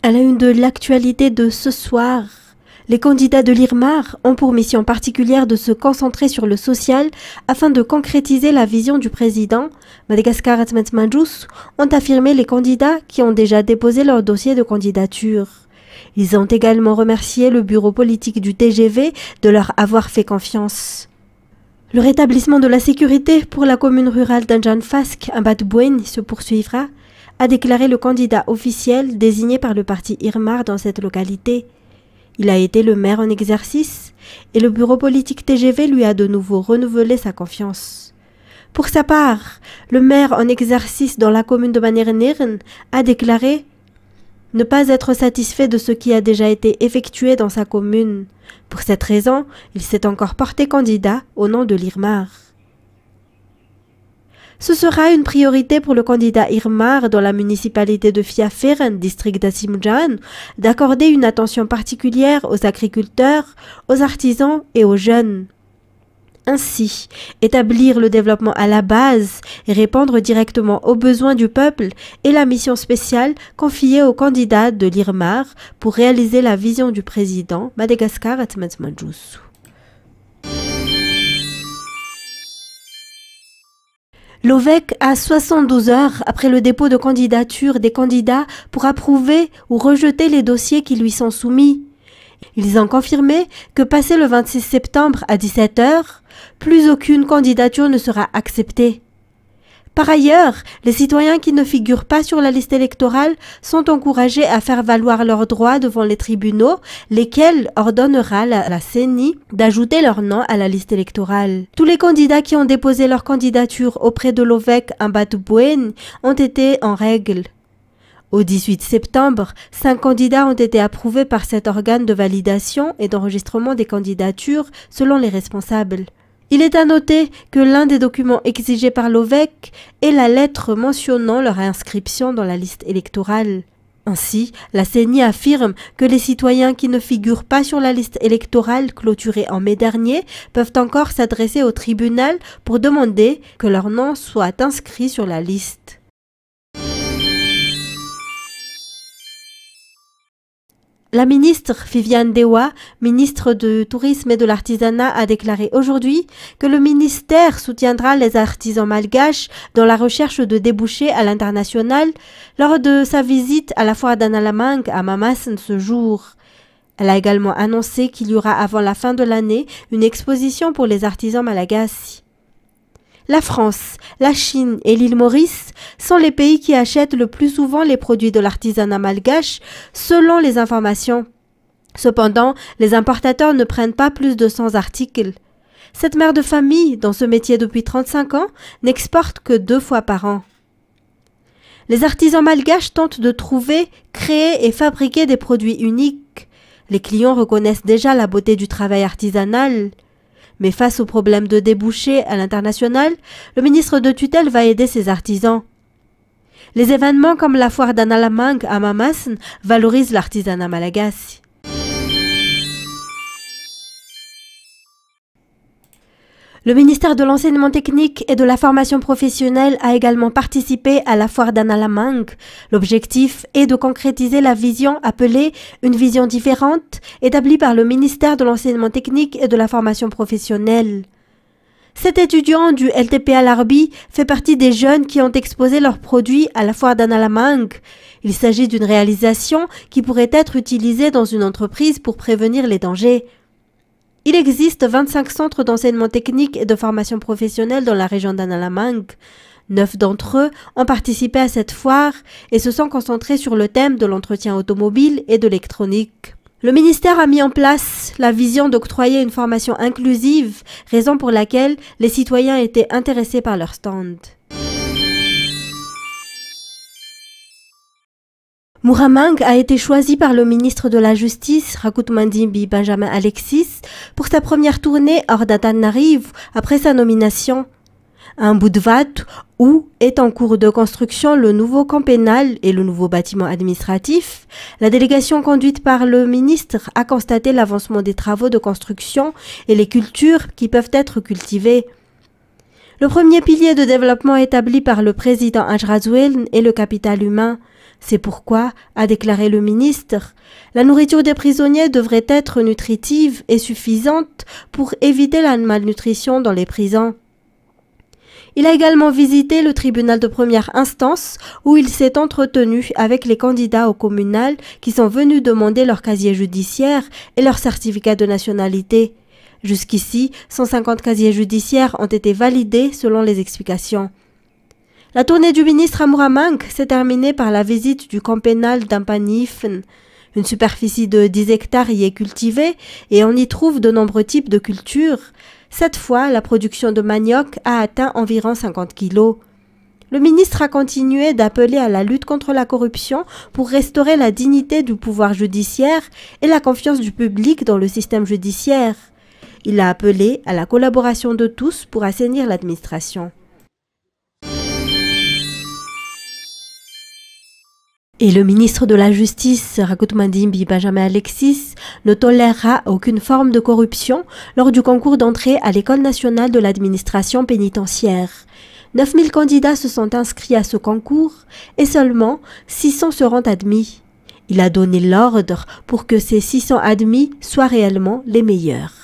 À la une de l'actualité de ce soir, les candidats de l'IRMAR ont pour mission particulière de se concentrer sur le social afin de concrétiser la vision du président. Madagascar Atmet Majous ont affirmé les candidats qui ont déjà déposé leur dossier de candidature. Ils ont également remercié le bureau politique du TGV de leur avoir fait confiance. Le rétablissement de la sécurité pour la commune rurale d'Anjanfask à Batbouen se poursuivra, a déclaré le candidat officiel désigné par le parti IRMAR dans cette localité. Il a été le maire en exercice et le bureau politique TGV lui a de nouveau renouvelé sa confiance. Pour sa part, le maire en exercice dans la commune de Manirnirn a déclaré ne pas être satisfait de ce qui a déjà été effectué dans sa commune. Pour cette raison, il s'est encore porté candidat au nom de l'IRMAR. Ce sera une priorité pour le candidat IRMAR dans la municipalité de Fiaferen, district d'Assimjan, d'accorder une attention particulière aux agriculteurs, aux artisans et aux jeunes. Ainsi, établir le développement à la base et répondre directement aux besoins du peuple est la mission spéciale confiée au candidat de l'IRMAR pour réaliser la vision du président Madagascar Atmet Majous. L'OVEC a 72 heures après le dépôt de candidature des candidats pour approuver ou rejeter les dossiers qui lui sont soumis. Ils ont confirmé que passé le 26 septembre à 17 heures, plus aucune candidature ne sera acceptée. Par ailleurs, les citoyens qui ne figurent pas sur la liste électorale sont encouragés à faire valoir leurs droits devant les tribunaux, lesquels ordonnera la CENI d'ajouter leur nom à la liste électorale. Tous les candidats qui ont déposé leur candidature auprès de l'OVEC en Batbouen ont été en règle. Au 18 septembre, 5 candidats ont été approuvés par cet organe de validation et d'enregistrement des candidatures selon les responsables. Il est à noter que l'un des documents exigés par l'OVEC est la lettre mentionnant leur inscription dans la liste électorale. Ainsi, la CENI affirme que les citoyens qui ne figurent pas sur la liste électorale clôturée en mai dernier peuvent encore s'adresser au tribunal pour demander que leur nom soit inscrit sur la liste. La ministre Viviane Dewa, ministre du Tourisme et de l'Artisanat, a déclaré aujourd'hui que le ministère soutiendra les artisans malgaches dans la recherche de débouchés à l'international lors de sa visite à la foire d'Analamang à Mamassen ce jour. Elle a également annoncé qu'il y aura avant la fin de l'année une exposition pour les artisans malagasy. La France, la Chine et l'île Maurice sont les pays qui achètent le plus souvent les produits de l'artisanat malgache selon les informations. Cependant, les importateurs ne prennent pas plus de 100 articles. Cette mère de famille, dans ce métier depuis 35 ans, n'exporte que 2 fois par an. Les artisans malgaches tentent de trouver, créer et fabriquer des produits uniques. Les clients reconnaissent déjà la beauté du travail artisanal. Mais face aux problèmes de débouchés à l'international, le ministre de tutelle va aider ses artisans. Les événements comme la foire d'Analamang à Mamassen valorisent l'artisanat malagasy. Le ministère de l'Enseignement technique et de la formation professionnelle a également participé à la foire d'Analamang. L'objectif est de concrétiser la vision appelée « Une vision différente » établie par le ministère de l'Enseignement technique et de la formation professionnelle. Cet étudiant du LTPA Larbi fait partie des jeunes qui ont exposé leurs produits à la foire d'Analamang. Il s'agit d'une réalisation qui pourrait être utilisée dans une entreprise pour prévenir les dangers. Il existe 25 centres d'enseignement technique et de formation professionnelle dans la région d'Analamang. 9 d'entre eux ont participé à cette foire et se sont concentrés sur le thème de l'entretien automobile et de l'électronique. Le ministère a mis en place la vision d'octroyer une formation inclusive, raison pour laquelle les citoyens étaient intéressés par leur stand. Muramang a été choisi par le ministre de la Justice, Rakutmandimbi Benjamin Alexis, pour sa première tournée hors d'Antananarivo après sa nomination. Un Boudvat où est en cours de construction le nouveau camp pénal et le nouveau bâtiment administratif, la délégation conduite par le ministre a constaté l'avancement des travaux de construction et les cultures qui peuvent être cultivées. Le premier pilier de développement établi par le président Haj Razouel est le capital humain. C'est pourquoi, a déclaré le ministre, la nourriture des prisonniers devrait être nutritive et suffisante pour éviter la malnutrition dans les prisons. Il a également visité le tribunal de première instance où il s'est entretenu avec les candidats au communal qui sont venus demander leur casier judiciaire et leur certificat de nationalité. Jusqu'ici, 150 casiers judiciaires ont été validés selon les explications. La tournée du ministre à Mouramangue s'est terminée par la visite du camp pénal d'Ampanifen. Une superficie de 10 hectares y est cultivée et on y trouve de nombreux types de cultures. Cette fois, la production de manioc a atteint environ 50 kilos. Le ministre a continué d'appeler à la lutte contre la corruption pour restaurer la dignité du pouvoir judiciaire et la confiance du public dans le système judiciaire. Il a appelé à la collaboration de tous pour assainir l'administration. Et le ministre de la Justice, Rakout Mandimbi Benjamin Alexis, ne tolérera aucune forme de corruption lors du concours d'entrée à l'École nationale de l'administration pénitentiaire. 9000 candidats se sont inscrits à ce concours et seulement 600 seront admis. Il a donné l'ordre pour que ces 600 admis soient réellement les meilleurs.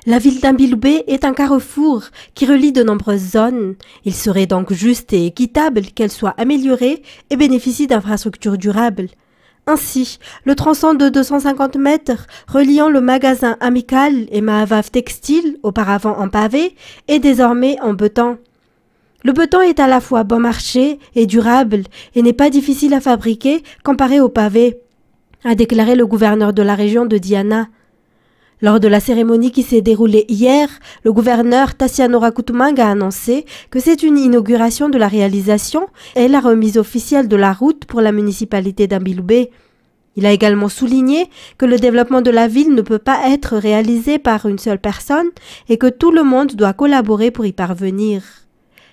La ville d'Ambiloubé est un carrefour qui relie de nombreuses zones. Il serait donc juste et équitable qu'elle soit améliorée et bénéficie d'infrastructures durables. Ainsi, le tronçon de 250 mètres reliant le magasin Amical et Mahavav Textile, auparavant en pavé, est désormais en béton. Le béton est à la fois bon marché et durable et n'est pas difficile à fabriquer comparé au pavé, a déclaré le gouverneur de la région de Diana. Lors de la cérémonie qui s'est déroulée hier, le gouverneur Tassiano Rakoutoumang a annoncé que c'est une inauguration de la réalisation et la remise officielle de la route pour la municipalité d'Ambiloubé. Il a également souligné que le développement de la ville ne peut pas être réalisé par une seule personne et que tout le monde doit collaborer pour y parvenir.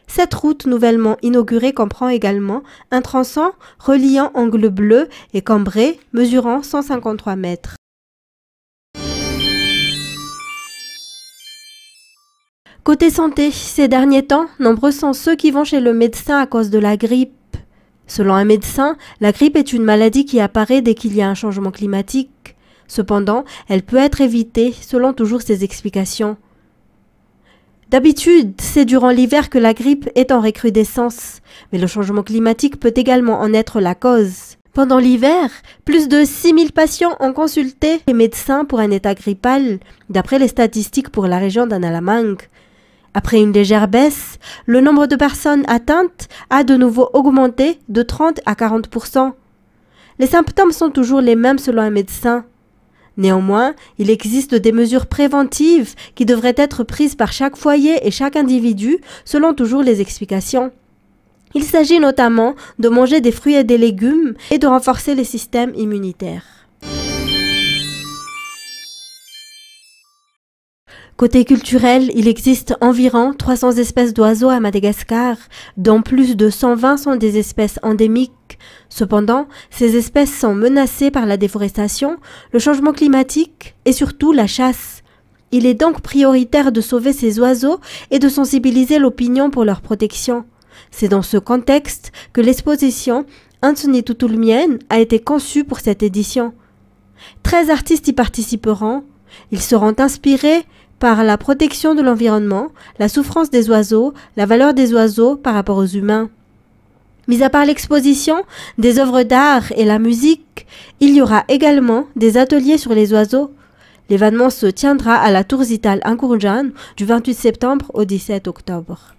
Cette route nouvellement inaugurée comprend également un tronçon reliant Angle Bleu et Cambrai mesurant 153 mètres. Côté santé, ces derniers temps, nombreux sont ceux qui vont chez le médecin à cause de la grippe. Selon un médecin, la grippe est une maladie qui apparaît dès qu'il y a un changement climatique. Cependant, elle peut être évitée selon toujours ses explications. D'habitude, c'est durant l'hiver que la grippe est en recrudescence, mais le changement climatique peut également en être la cause. Pendant l'hiver, plus de 6000 patients ont consulté les médecins pour un état grippal, d'après les statistiques pour la région d'Analamangue. Après une légère baisse, le nombre de personnes atteintes a de nouveau augmenté de 30 à 40%. Les symptômes sont toujours les mêmes selon un médecin. Néanmoins, il existe des mesures préventives qui devraient être prises par chaque foyer et chaque individu selon toujours les explications. Il s'agit notamment de manger des fruits et des légumes et de renforcer les systèmes immunitaires. Côté culturel, il existe environ 300 espèces d'oiseaux à Madagascar, dont plus de 120 sont des espèces endémiques. Cependant, ces espèces sont menacées par la déforestation, le changement climatique et surtout la chasse. Il est donc prioritaire de sauver ces oiseaux et de sensibiliser l'opinion pour leur protection. C'est dans ce contexte que l'exposition Antsuni Tutulmien a été conçue pour cette édition. 13 artistes y participeront. Ils seront inspirés par la protection de l'environnement, la souffrance des oiseaux, la valeur des oiseaux par rapport aux humains. Mis à part l'exposition, des œuvres d'art et la musique, il y aura également des ateliers sur les oiseaux. L'événement se tiendra à la Tour Zital Ankourjan du 28 septembre au 17 octobre.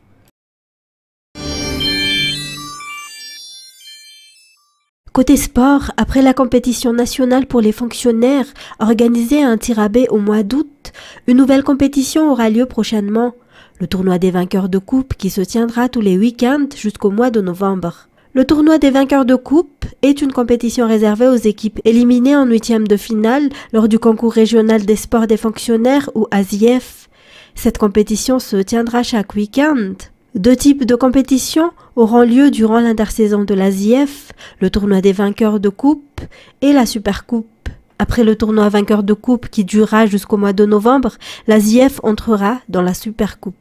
Côté sport, après la compétition nationale pour les fonctionnaires organisée à Antirabé au mois d'août, une nouvelle compétition aura lieu prochainement, le tournoi des vainqueurs de coupe qui se tiendra tous les week-ends jusqu'au mois de novembre. Le tournoi des vainqueurs de coupe est une compétition réservée aux équipes éliminées en huitième de finale lors du concours régional des sports des fonctionnaires ou ASIF. Cette compétition se tiendra chaque week-end. Deux types de compétitions auront lieu durant l'intersaison de l'ASIF, le tournoi des vainqueurs de coupe et la Supercoupe. Après le tournoi vainqueur de coupe qui durera jusqu'au mois de novembre, la ZIEF entrera dans la Supercoupe.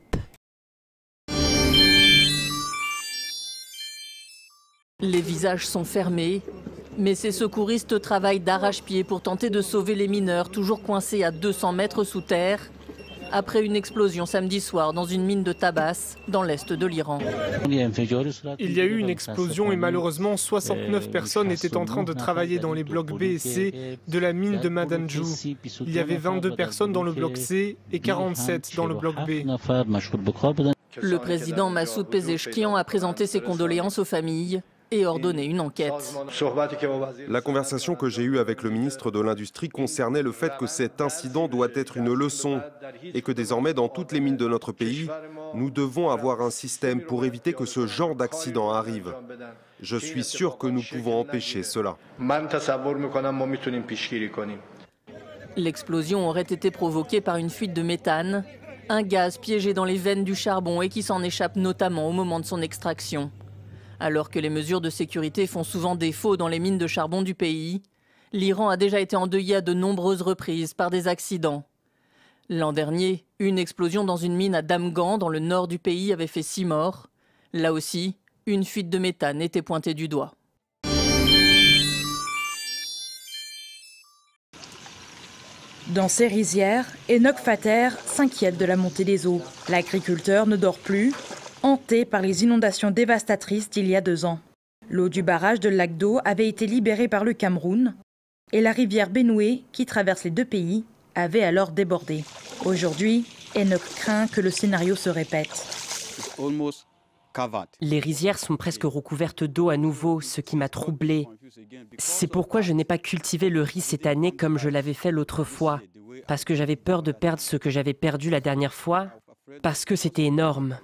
Les visages sont fermés, mais ces secouristes travaillent d'arrache-pied pour tenter de sauver les mineurs toujours coincés à 200 mètres sous terre après une explosion samedi soir dans une mine de tabac dans l'est de l'Iran. Il y a eu une explosion et malheureusement 69 personnes étaient en train de travailler dans les blocs B et C de la mine de Madanjou. Il y avait 22 personnes dans le bloc C et 47 dans le bloc B. Le président Massoud Pezeshkian a présenté ses condoléances aux familles et ordonné une enquête. La conversation que j'ai eue avec le ministre de l'Industrie concernait le fait que cet incident doit être une leçon et que désormais dans toutes les mines de notre pays, nous devons avoir un système pour éviter que ce genre d'accident arrive. Je suis sûr que nous pouvons empêcher cela. L'explosion aurait été provoquée par une fuite de méthane, un gaz piégé dans les veines du charbon et qui s'en échappe notamment au moment de son extraction. Alors que les mesures de sécurité font souvent défaut dans les mines de charbon du pays, l'Iran a déjà été endeuillé à de nombreuses reprises par des accidents. L'an dernier, une explosion dans une mine à Damghan, dans le nord du pays, avait fait 6 morts. Là aussi, une fuite de méthane était pointée du doigt. Dans ces rizières, Enoch Fater s'inquiète de la montée des eaux. L'agriculteur ne dort plus, hanté par les inondations dévastatrices d'il y a 2 ans. L'eau du barrage de lac d'eau avait été libérée par le Cameroun et la rivière Benoué, qui traverse les 2 pays, avait alors débordé. Aujourd'hui, Enoch craint que le scénario se répète. Les rizières sont presque recouvertes d'eau à nouveau, ce qui m'a troublé. C'est pourquoi je n'ai pas cultivé le riz cette année comme je l'avais fait l'autre fois, parce que j'avais peur de perdre ce que j'avais perdu la dernière fois, parce que c'était énorme.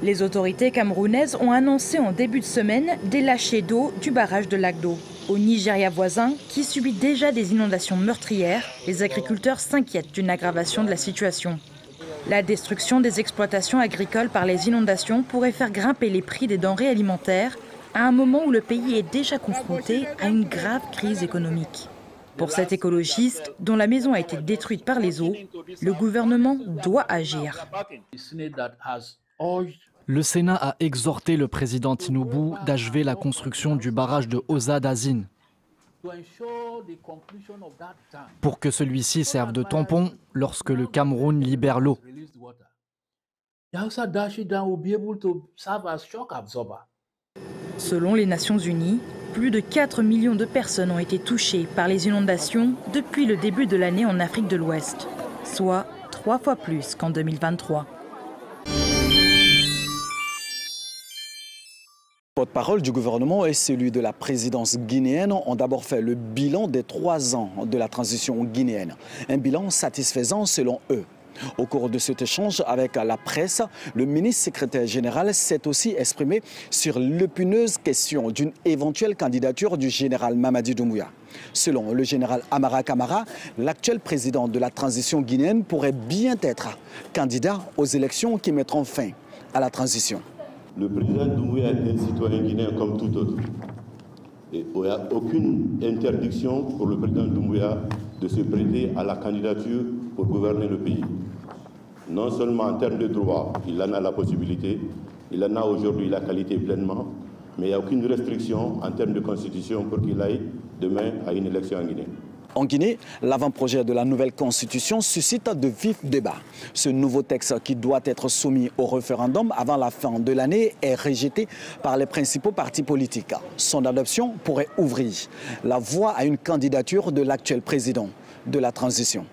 Les autorités camerounaises ont annoncé en début de semaine des lâchers d'eau du barrage de lac d'eau. Au Nigeria voisin, qui subit déjà des inondations meurtrières, les agriculteurs s'inquiètent d'une aggravation de la situation. La destruction des exploitations agricoles par les inondations pourrait faire grimper les prix des denrées alimentaires à un moment où le pays est déjà confronté à une grave crise économique. Pour cet écologiste, dont la maison a été détruite par les eaux, le gouvernement doit agir. Le Sénat a exhorté le président Tinubu d'achever la construction du barrage de Oza-Dazin pour que celui-ci serve de tampon lorsque le Cameroun libère l'eau. Selon les Nations Unies, plus de 4 millions de personnes ont été touchées par les inondations depuis le début de l'année en Afrique de l'Ouest, soit 3 fois plus qu'en 2023. Le porte-parole du gouvernement et celui de la présidence guinéenne ont d'abord fait le bilan des 3 ans de la transition guinéenne. Un bilan satisfaisant selon eux. Au cours de cet échange avec la presse, le ministre secrétaire général s'est aussi exprimé sur l'épineuse question d'une éventuelle candidature du général Mamadi Doumbouya. Selon le général Amara Camara, l'actuel président de la transition guinéenne pourrait bien être candidat aux élections qui mettront fin à la transition. Le président Doumbouya est un citoyen guinéen comme tout autre. Et il n'y a aucune interdiction pour le président Doumbouya de se prêter à la candidature pour gouverner le pays. Non seulement en termes de droit, il en a la possibilité, il en a aujourd'hui la qualité pleinement, mais il n'y a aucune restriction en termes de constitution pour qu'il aille demain à une élection en Guinée. En Guinée, l'avant-projet de la nouvelle constitution suscite de vifs débats. Ce nouveau texte qui doit être soumis au référendum avant la fin de l'année est rejeté par les principaux partis politiques. Son adoption pourrait ouvrir la voie à une candidature de l'actuel président de la transition.